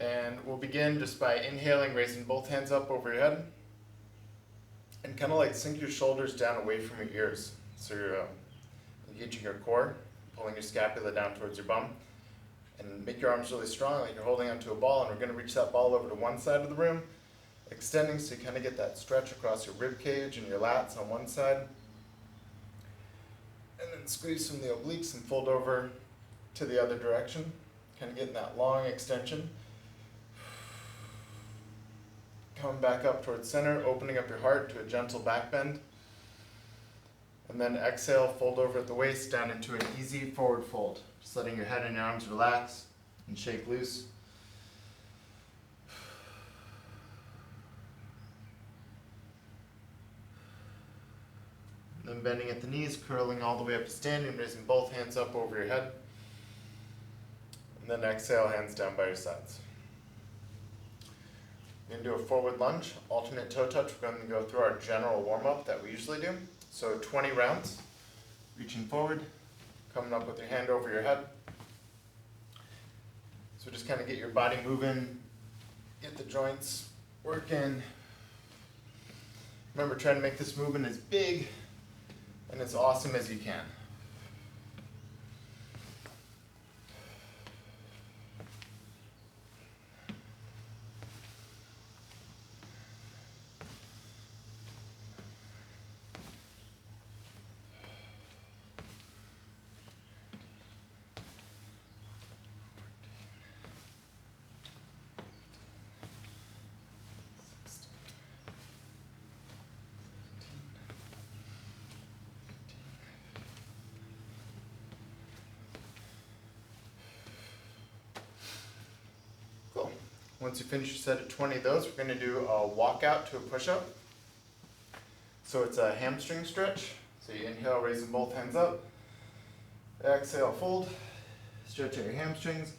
And we'll begin just by inhaling, raising both hands up over your head. And kind of like sink your shoulders down away from your ears. So you're engaging your core, pulling your scapula down towards your bum. And make your arms really strong, like you're holding onto a ball. And we're going to reach that ball over to one side of the room, extending so you kind of get that stretch across your rib cage and your lats on one side. And then squeeze from the obliques and fold over to the other direction, kind of getting that long extension. Coming back up towards center, opening up your heart to a gentle back bend. And then exhale, fold over at the waist down into an easy forward fold. Just letting your head and your arms relax and shake loose. Then bending at the knees, curling all the way up to standing, raising both hands up over your head. And then exhale, hands down by your sides. We're going to do a forward lunge, alternate toe touch. We're going to go through our general warm-up that we usually do. So 20 rounds, reaching forward, coming up with your hand over your head. So just kind of get your body moving, get the joints working. Remember, try to make this movement as big and as awesome as you can. Cool. Once you finish your set of 20 of those, we're going to do a walkout to a push-up. So it's a hamstring stretch. So you inhale, raising both hands up. Exhale, fold. Stretch out your hamstrings.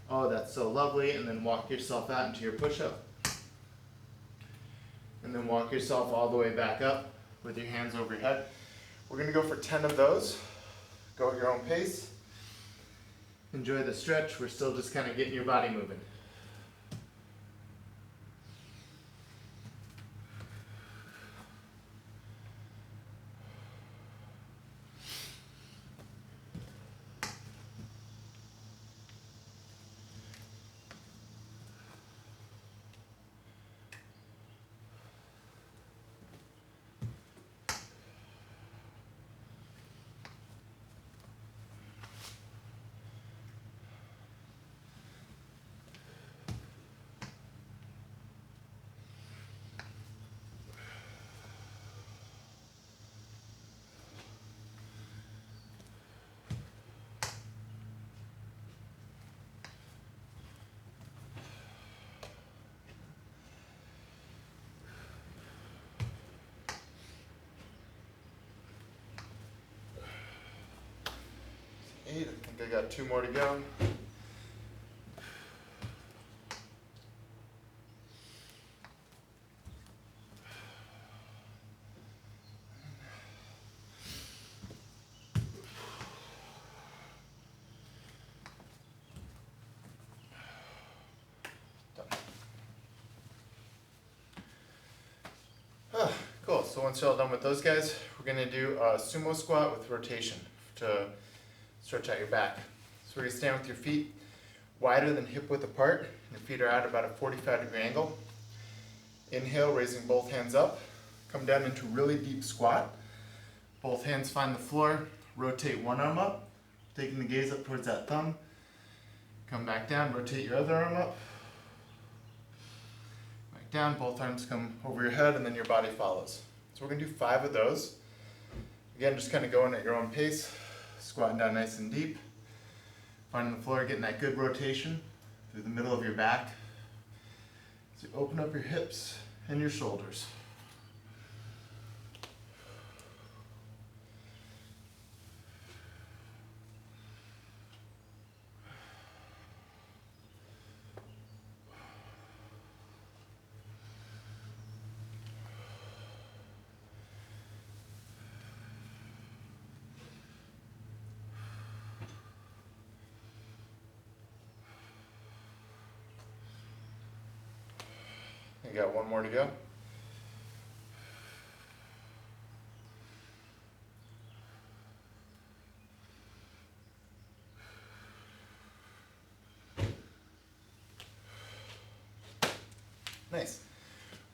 Oh, that's so lovely. And then walk yourself out into your push-up. And then walk yourself all the way back up with your hands over your head. We're going to go for 10 of those. Go at your own pace. Enjoy the stretch. We're still just kind of getting your body moving. I think I got 2 more to go. Done. Cool, so once you're all done with those guys, we're going to do a sumo squat with rotation to stretch out your back. So we're going to stand with your feet wider than hip width apart. And your feet are at about a 45-degree angle. Inhale, raising both hands up. Come down into a really deep squat. Both hands find the floor. Rotate one arm up, taking the gaze up towards that thumb. Come back down, rotate your other arm up. Back down, both arms come over your head and then your body follows. So we're going to do 5 of those. Again, just kind of going at your own pace. Squatting down nice and deep. Finding the floor, getting that good rotation through the middle of your back. So you open up your hips and your shoulders. We got one more to go. Nice.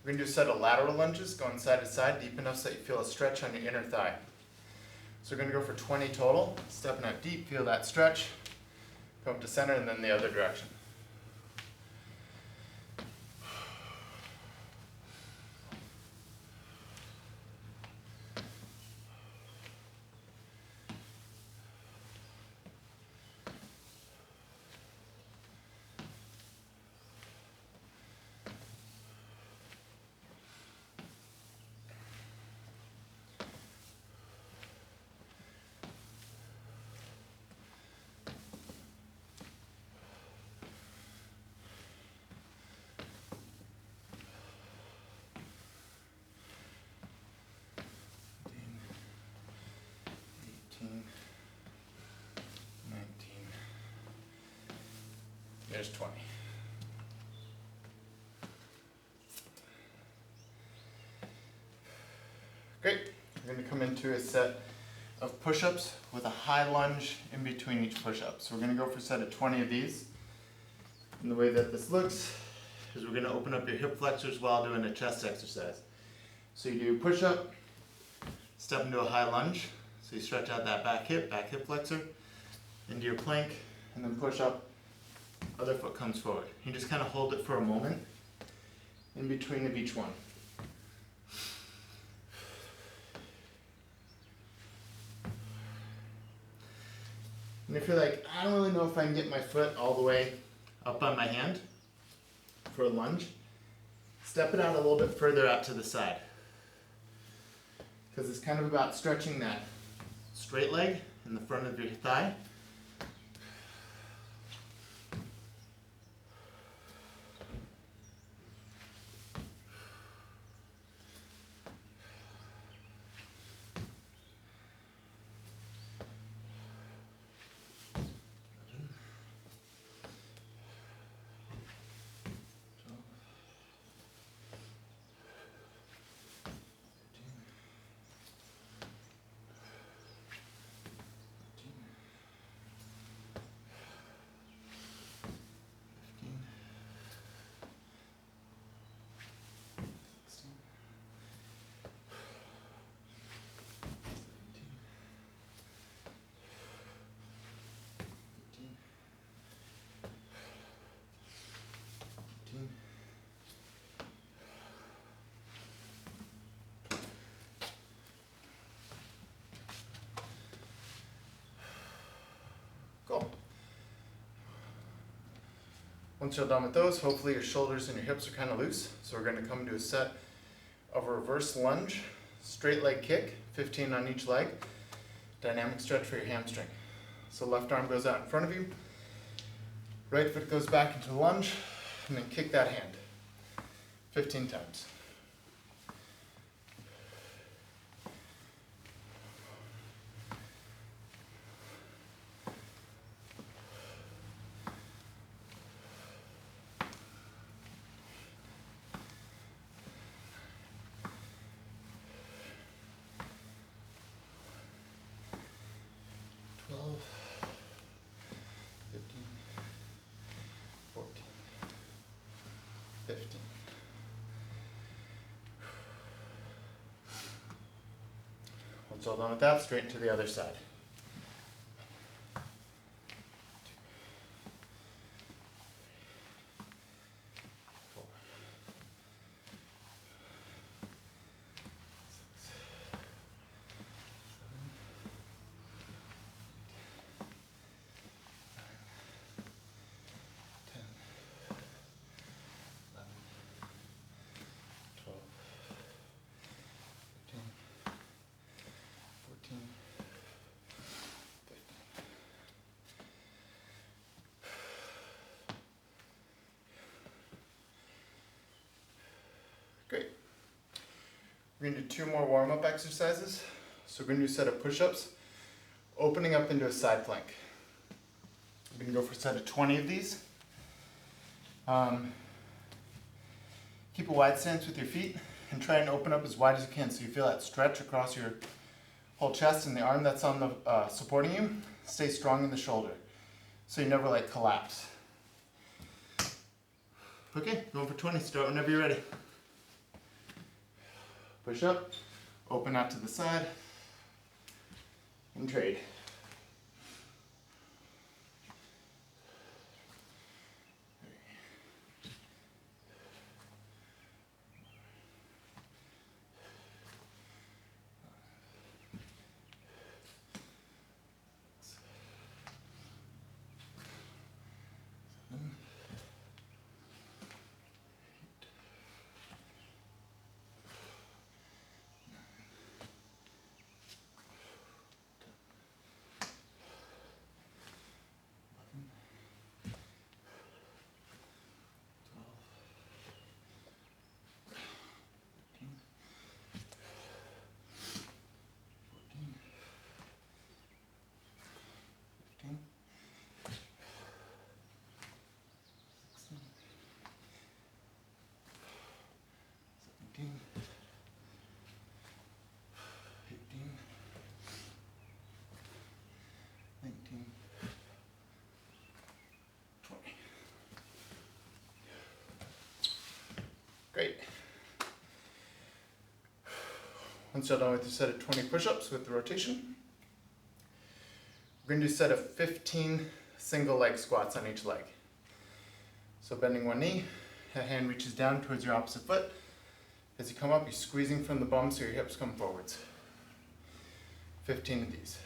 We're going to do a set of lateral lunges, going side to side, deep enough so that you feel a stretch on your inner thigh. So we're going to go for 20 total, stepping out deep, feel that stretch, come up to center, and then the other direction. There's 20. Great. We're going to come into a set of push-ups with a high lunge in between each push-up. So we're going to go for a set of 20 of these. And the way that this looks is we're going to open up your hip flexors while doing a chest exercise. So you do push-up, step into a high lunge. So you stretch out that back hip flexor, into your plank, and then push up. Other foot comes forward. You just kind of hold it for a moment in between of each one. And if you're like, I don't really know if I can get my foot all the way up on my hand for a lunge, step it out a little bit further out to the side. Because it's kind of about stretching that straight leg in the front of your thigh. Cool. Once you're done with those, hopefully your shoulders and your hips are kind of loose. So we're going to come to a set of a reverse lunge, straight leg kick, 15 on each leg, dynamic stretch for your hamstring. So left arm goes out in front of you, right foot goes back into the lunge, and then kick that hand 15 times. Once all done with that, straight to the other side. Great. We're going to do 2 more warm-up exercises. So we're going to do a set of push-ups, opening up into a side plank. We're going to go for a set of 20 of these. Keep a wide stance with your feet and try and open up as wide as you can so you feel that stretch across your whole chest, and the arm that's on the supporting you, stay strong in the shoulder so you never like collapse. Okay, going for 20, start whenever you're ready. Push up, open out to the side, and trade. Great. Once you're done with your set of 20 push-ups with the rotation, we're going to do a set of 15 single leg squats on each leg. So bending one knee, a hand reaches down towards your opposite foot. As you come up, you're squeezing from the bum so your hips come forwards. 15 of these.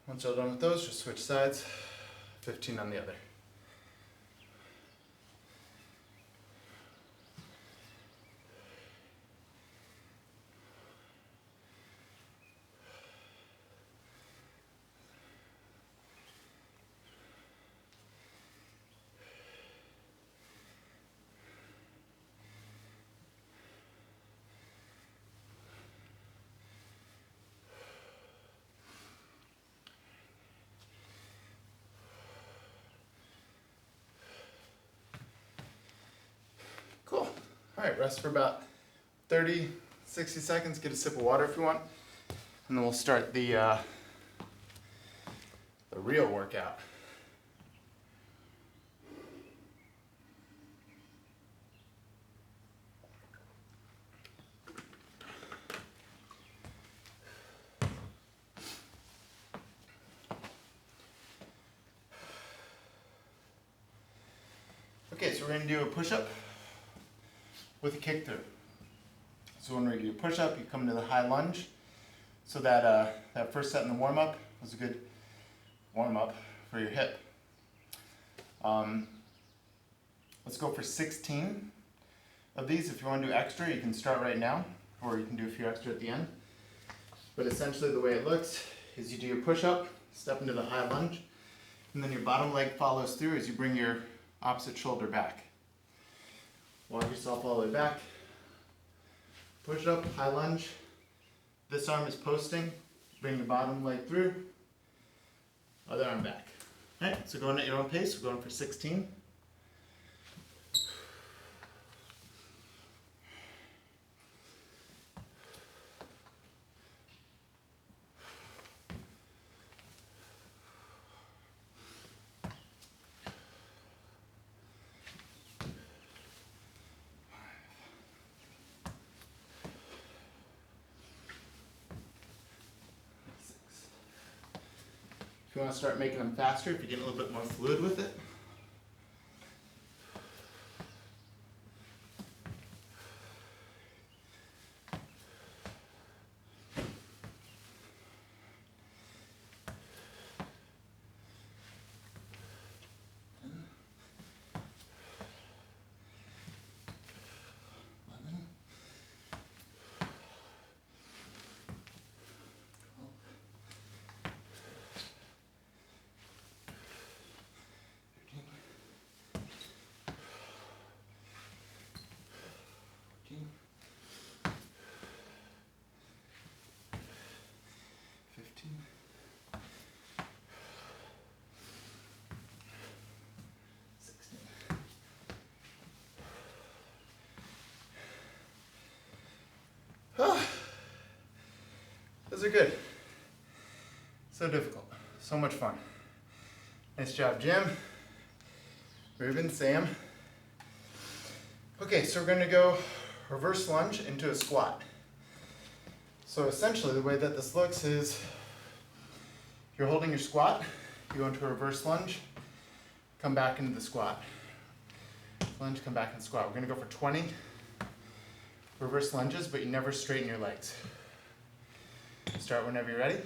Once you're done with those, just switch sides, 15 on the other. Cool. All right, rest for about 30, 60 seconds. Get a sip of water if you want. And then we'll start the real workout. Okay, so we're going to do a push-up with a kick through. So when we do a push-up, you come to the high lunge. So that that first set in the warm-up was a good warm-up for your hip. Let's go for 16 of these. If you want to do extra, you can start right now, or you can do a few extra at the end. But essentially the way it looks is you do your push-up, step into the high lunge, and then your bottom leg follows through as you bring your opposite shoulder back. Walk yourself all the way back. Push up, high lunge. This arm is posting. Bring the bottom leg through. Other arm back. Alright, so going at your own pace, we're going for 16. If you want to start making them faster, if you're getting a little bit more fluid with it. Those are good. So difficult. So much fun. Nice job, Jim. Ruben, Sam. Okay, so we're going to go reverse lunge into a squat. So essentially the way that this looks is you're holding your squat, you go into a reverse lunge, come back into the squat. Lunge, come back into the squat. We're going to go for 20 reverse lunges, but you never straighten your legs. Start whenever you're ready.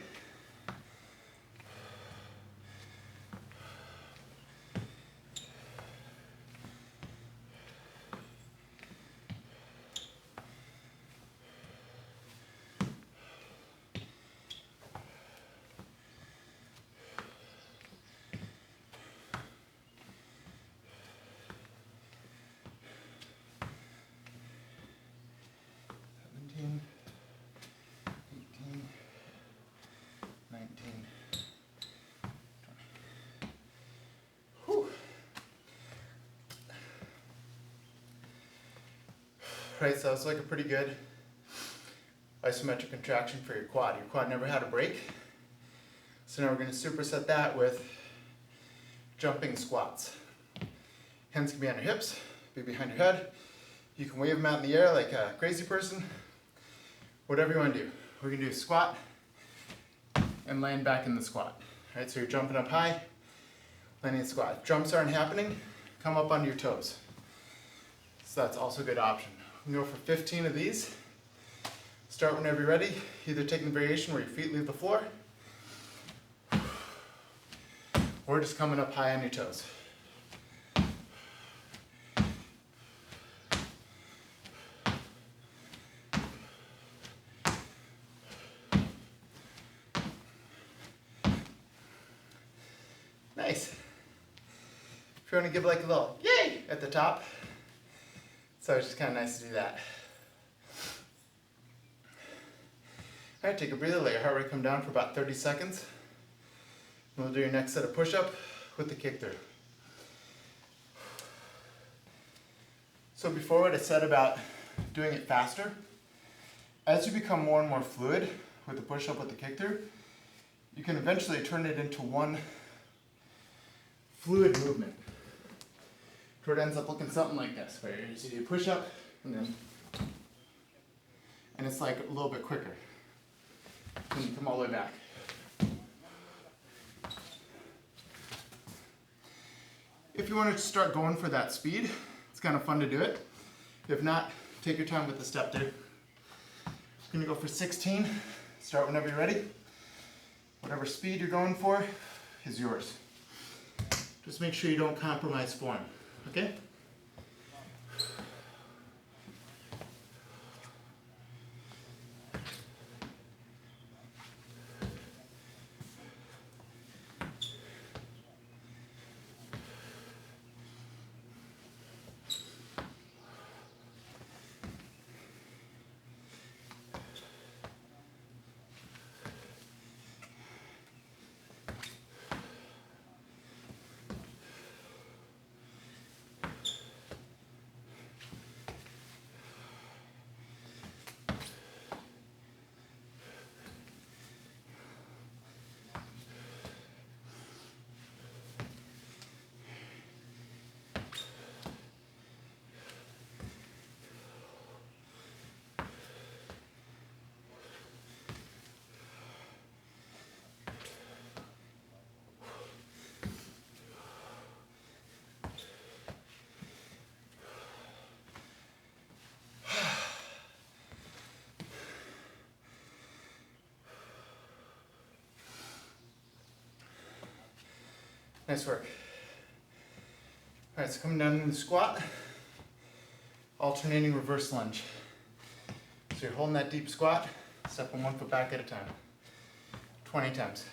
Right, so it's like a pretty good isometric contraction for your quad. Your quad never had a break. So now we're going to superset that with jumping squats. Hands can be on your hips, be behind your head. You can wave them out in the air like a crazy person. Whatever you want to do. We're going to do a squat and land back in the squat. Right, so you're jumping up high, landing in the squat. If jumps aren't happening, come up onto your toes. So that's also a good option. We can go for 15 of these. Start whenever you're ready. Either taking the variation where your feet leave the floor, or just coming up high on your toes. Nice. If you want to give like a little yay at the top, so it's just kind of nice to do that. All right, take a breather, let your heart rate come down for about 30 seconds. And we'll do your next set of push-up with the kick through. So before what I said about doing it faster, as you become more and more fluid with the push-up with the kick through, you can eventually turn it into one fluid movement. Where it ends up looking something like this, where you see you push up and it's like a little bit quicker. And you come all the way back. If you want to start going for that speed, it's kind of fun to do it. If not, take your time with the step through. We're going to go for 16. Start whenever you're ready. Whatever speed you're going for is yours. Just make sure you don't compromise form. Okay? Nice work. All right, so coming down into the squat, alternating reverse lunge. So you're holding that deep squat, stepping 1 foot back at a time. 20 times.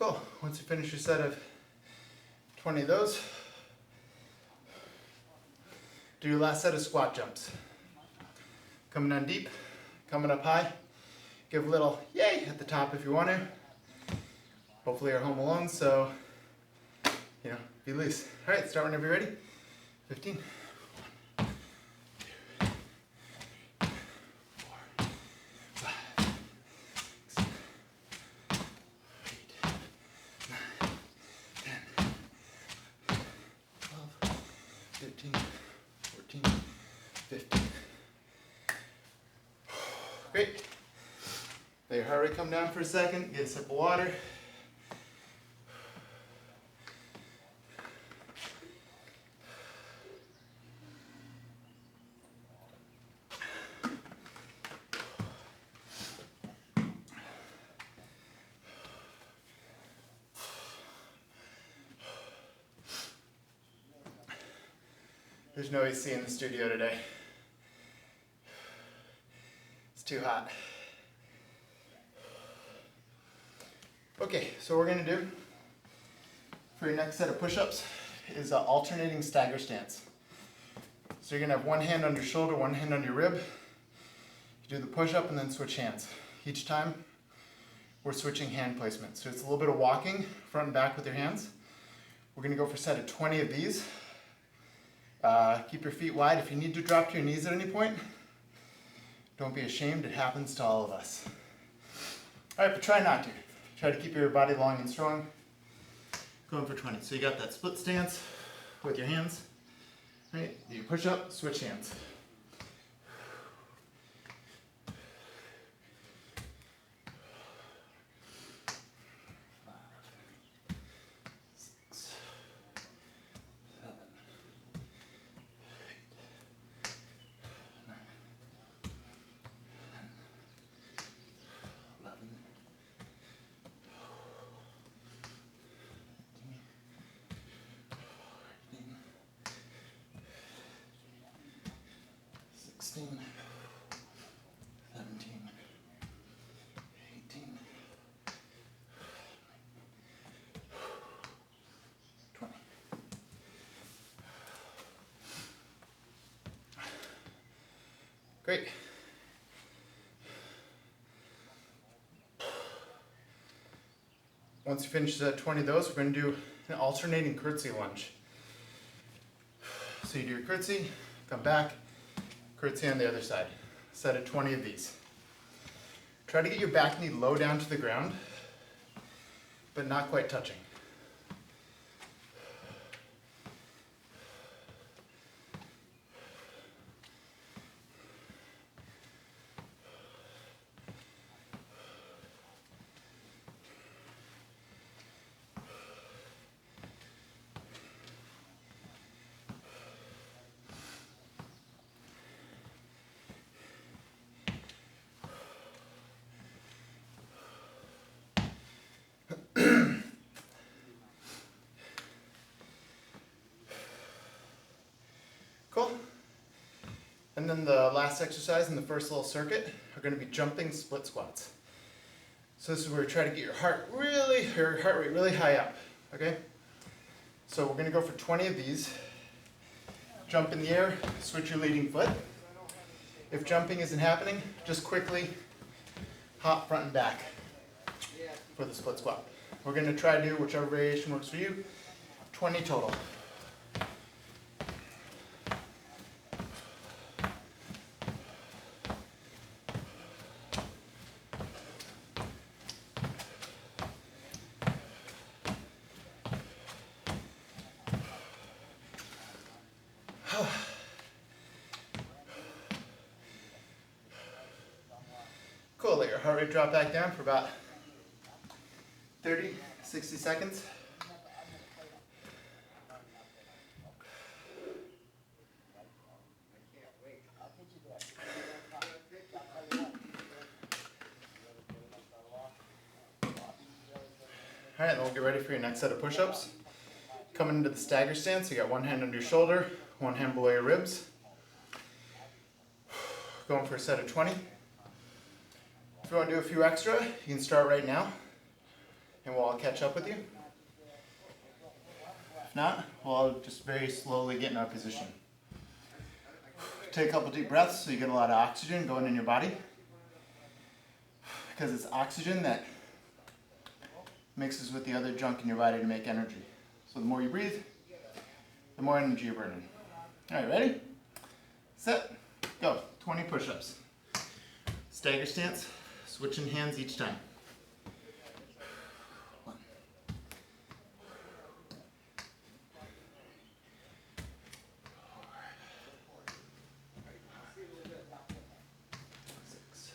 Cool. Once you finish your set of 20 of those, do your last set of squat jumps. Coming down deep, coming up high. Give a little yay at the top if you want to. Hopefully you're home alone, so, be loose. All right, start whenever you're ready. 15. 1, 2, 3, 4, 5, 6, 8, 9, 10, 12, 13, 14, 15. Great. Let your heart rate come down for a second. Get a sip of water. There's no AC in the studio today. It's too hot. Okay, so what we're gonna do for your next set of push-ups is an alternating stagger stance. So you're gonna have one hand on your shoulder, one hand on your rib. You do the push-up and then switch hands. Each time, we're switching hand placement. So it's a little bit of walking, front and back with your hands. We're gonna go for a set of 20 of these. Keep your feet wide. If you need to drop to your knees at any point, don't be ashamed. It happens to all of us. All right, but try not to. Try to keep your body long and strong. Going for 20. So you got that split stance with your hands. Right? You push up, switch hands. Sixteen, 17, 18, 20. Great. Once you finish 20 of those, we're going to do an alternating curtsy lunge. So you do your curtsy, come back, curtsy on the other side. Set of 20 of these. Try to get your back knee low down to the ground, but not quite touching. Cool. And then the last exercise in the first little circuit are going to be jumping split squats. So this is where you try to get your heart rate really high up. Okay? So we're going to go for 20 of these. Jump in the air, switch your leading foot. If jumping isn't happening, just quickly hop front and back for the split squat. We're going to try to do whichever variation works for you. 20 total. Cool, let your heart rate drop back down for about 30, 60 seconds. All right, then we'll get ready for your next set of push-ups. Coming into the stagger stance, you got one hand under your shoulder, one hand below your ribs. Going for a set of 20. If you want to do a few extra, you can start right now. and we'll all catch up with you. If not, we'll all just very slowly get in our position. Take a couple deep breaths so you get a lot of oxygen going in your body. Because it's oxygen that mixes with the other junk in your body to make energy. So the more you breathe, the more energy you're burning. All right, ready? Set, go. 20 push-ups. Stagger stance, switching hands each time. 1. 6.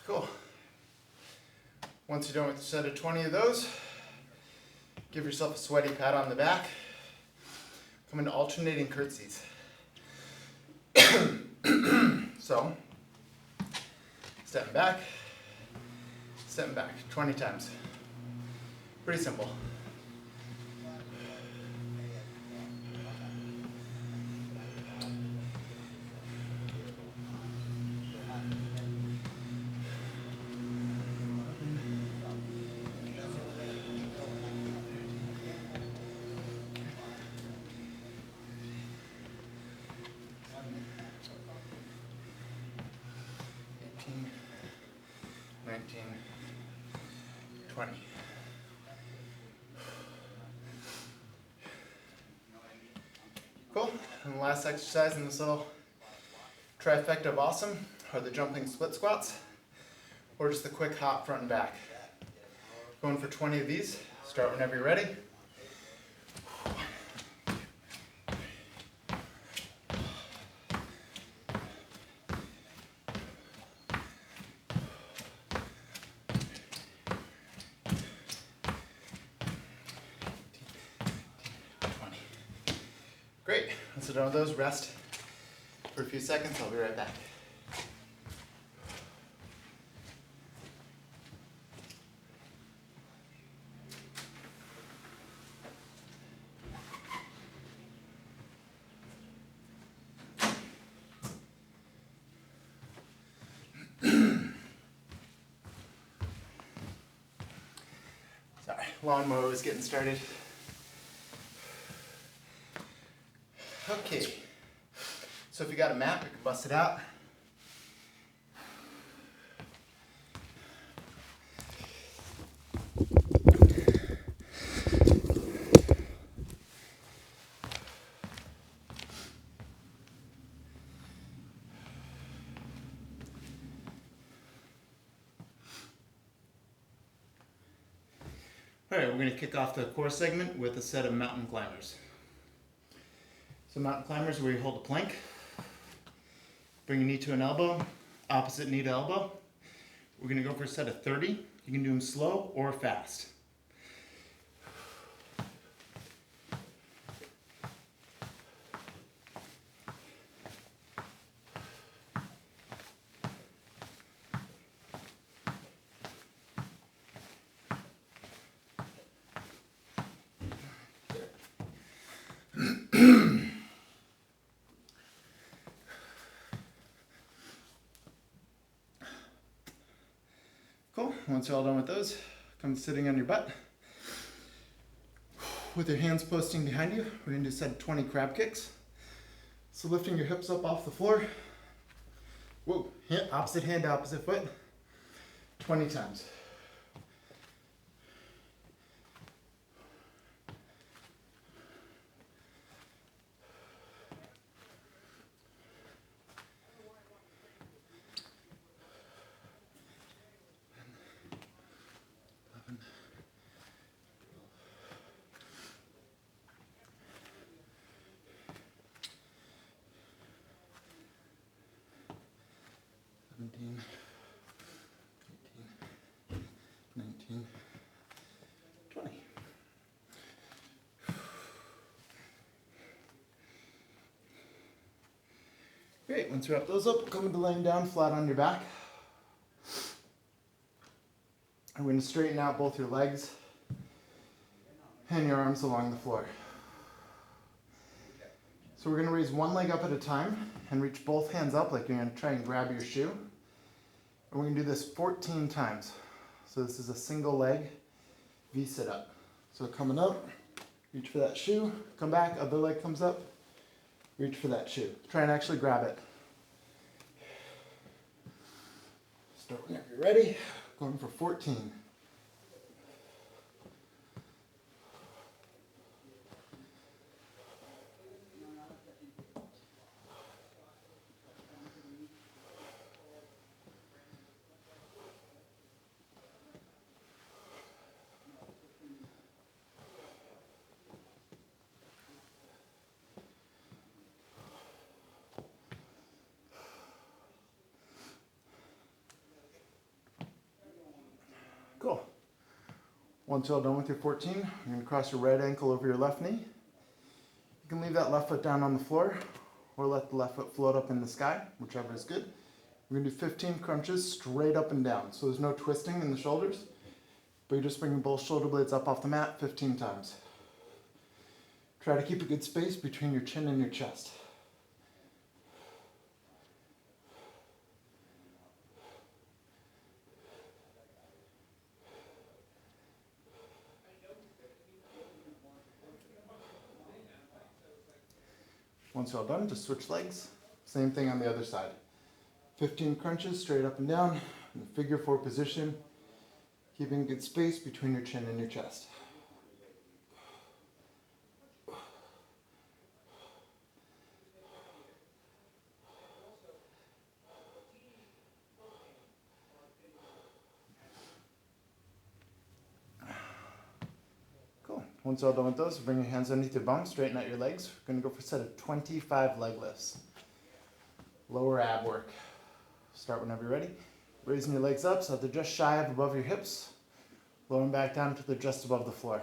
Cool. Once you're done with a set of 20 of those, give yourself a sweaty pat on the back. Come into alternating curtsies. So, stepping back, 20 times. Pretty simple. Cool. And the last exercise in this little trifecta of awesome are the jumping split squats, or just the quick hop front and back. Going for 20 of these. Start whenever you're ready. Great. Once you're done with those, rest for a few seconds. I'll be right back. Sorry, lawnmower was getting started. Okay, so if you got a mat, we can bust it out. All right, we're going to kick off the core segment with a set of mountain climbers. So mountain climbers, where you hold a plank, bring your knee to an elbow, opposite knee to elbow. We're going to go for a set of 30. You can do them slow or fast. Cool. Once you're all done with those, come sitting on your butt. With your hands posting behind you, we're going to do a set of 20 crab kicks. So lifting your hips up off the floor. Whoa, opposite hand, opposite foot. 20 times. once you wrap those up, come into laying down flat on your back. And we're going to straighten out both your legs and your arms along the floor. So we're going to raise one leg up at a time and reach both hands up like you're going to try and grab your shoe. And we're going to do this 14 times. So this is a single leg V sit up. So coming up, reach for that shoe, come back, other leg comes up, reach for that shoe. Try and actually grab it. Start whenever you're ready, going for 14. Cool. Once you're all done with your 14, you're going to cross your right ankle over your left knee. You can leave that left foot down on the floor or let the left foot float up in the sky, whichever is good. We're going to do 15 crunches straight up and down. So there's no twisting in the shoulders, but you're just bringing both shoulder blades up off the mat 15 times. Try to keep a good space between your chin and your chest. Once you're all done, just switch legs. Same thing on the other side. 15 crunches straight up and down in the figure 4 position, keeping good space between your chin and your chest. Cool. Once you're all done with those, bring your hands underneath your bum, straighten out your legs. We're going to go for a set of 25 leg lifts. Lower ab work. Start whenever you're ready. Raising your legs up so that they're just shy of above your hips. Lowering back down until they're just above the floor.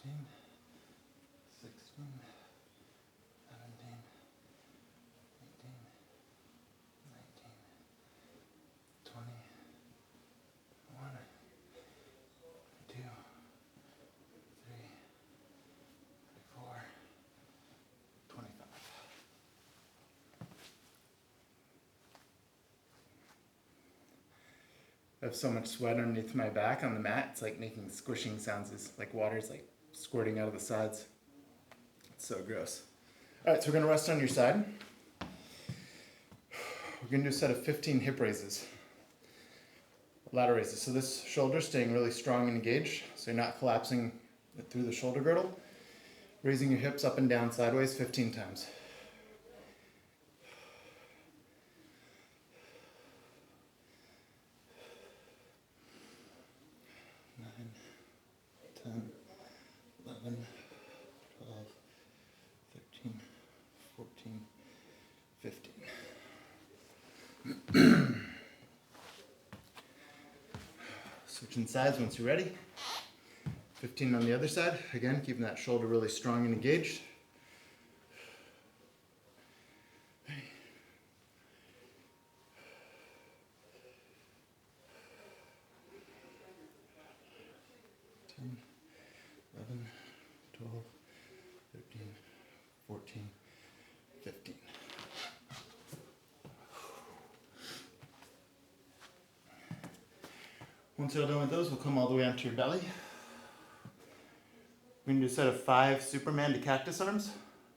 15, 16, 17, 18, 19, 20, 1, 2, 3, 4, 25. I have so much sweat underneath my back on the mat, it's like making squishing sounds. It's like water's like squirting out of the sides. It's so gross. All right, so we're gonna rest on your side. We're gonna do a set of 15 hip raises, ladder raises. So this shoulder staying really strong and engaged, so you're not collapsing through the shoulder girdle. Raising your hips up and down sideways 15 times. 10, 11, 12, 13, 14, 15. Switching sides once you're ready. 15 on the other side. Again, keeping that shoulder really strong and engaged. Ten, 11, 12, 13, 14, 15. Once you're done with those, we'll come all the way onto your belly. We're going to do a set of 5 Superman to cactus arms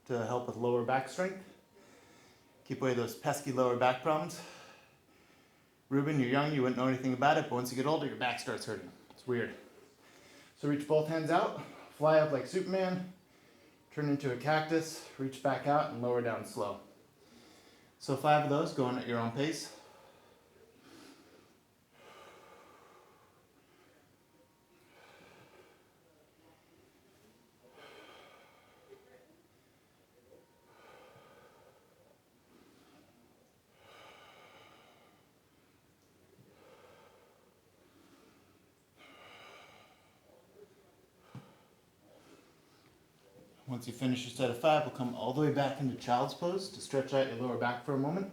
to help with lower back strength. Keep away those pesky lower back problems. Ruben, you're young, you wouldn't know anything about it, but once you get older, your back starts hurting. It's weird. So reach both hands out, fly up like Superman, turn into a cactus, reach back out, and lower down slow. So 5 of those going at your own pace. Once you finish your set of 5, we'll come all the way back into child's pose to stretch out your lower back for a moment.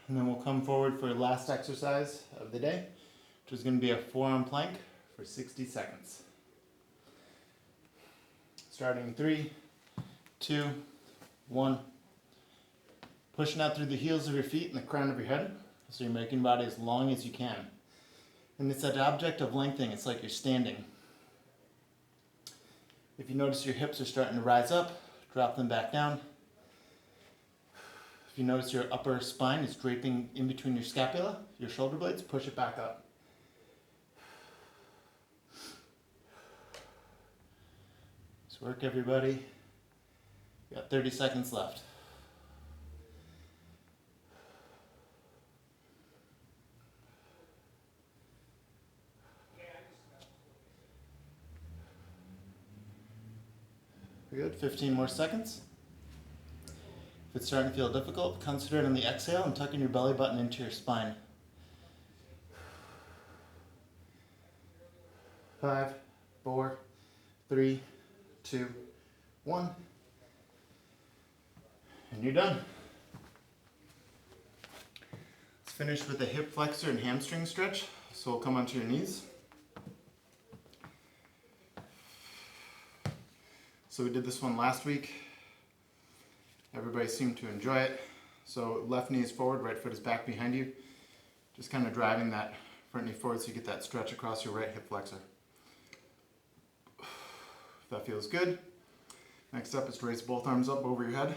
And then we'll come forward for the last exercise of the day, which is going to be a forearm plank for 60 seconds. Starting in 3, 2, 1. Pushing out through the heels of your feet and the crown of your head, so you're making body as long as you can. And it's that object of lengthening, it's like you're standing. If you notice your hips are starting to rise up, drop them back down. If you notice your upper spine is draping in between your scapula, your shoulder blades, push it back up. Nice work, everybody. You got 30 seconds left. Good, 15 more seconds. If it's starting to feel difficult, concentrate on the exhale and tucking your belly button into your spine. 5, 4, 3, 2, 1. And you're done. Let's finish with a hip flexor and hamstring stretch. So we'll come onto your knees. So we did this one last week. Everybody seemed to enjoy it. So left knee is forward, right foot is back behind you. Just kind of driving that front knee forward so you get that stretch across your right hip flexor. If that feels good. Next up is to raise both arms up over your head.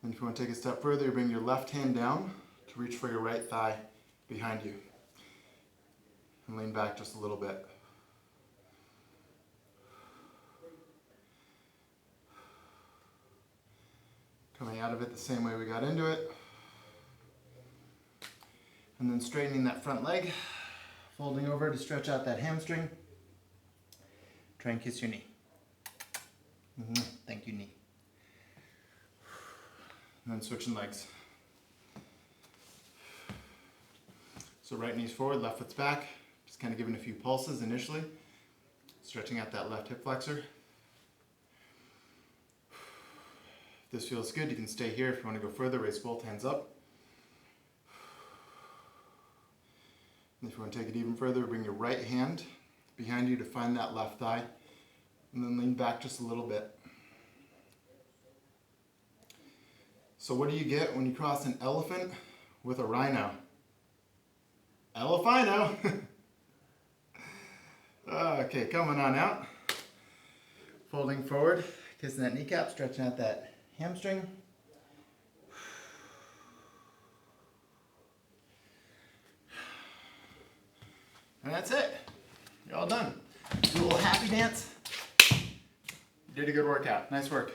And if you want to take a step further, you bring your left hand down to reach for your right thigh behind you. And lean back just a little bit. Coming out of it the same way we got into it. And then straightening that front leg, folding over to stretch out that hamstring. Try and kiss your knee. Thank you, knee. And then switching legs. So right knee's forward, left foot's back. Just kind of giving a few pulses initially. Stretching out that left hip flexor. If this feels good, you can stay here. If you want to go further, raise both hands up. And if you want to take it even further, bring your right hand behind you to find that left thigh. And then lean back just a little bit. So what do you get when you cross an elephant with a rhino? Elephino! Okay, coming on out. Folding forward, kissing that kneecap, stretching out that hamstring. And that's it. You're all done. Do a little happy dance. You did a good workout. Nice work.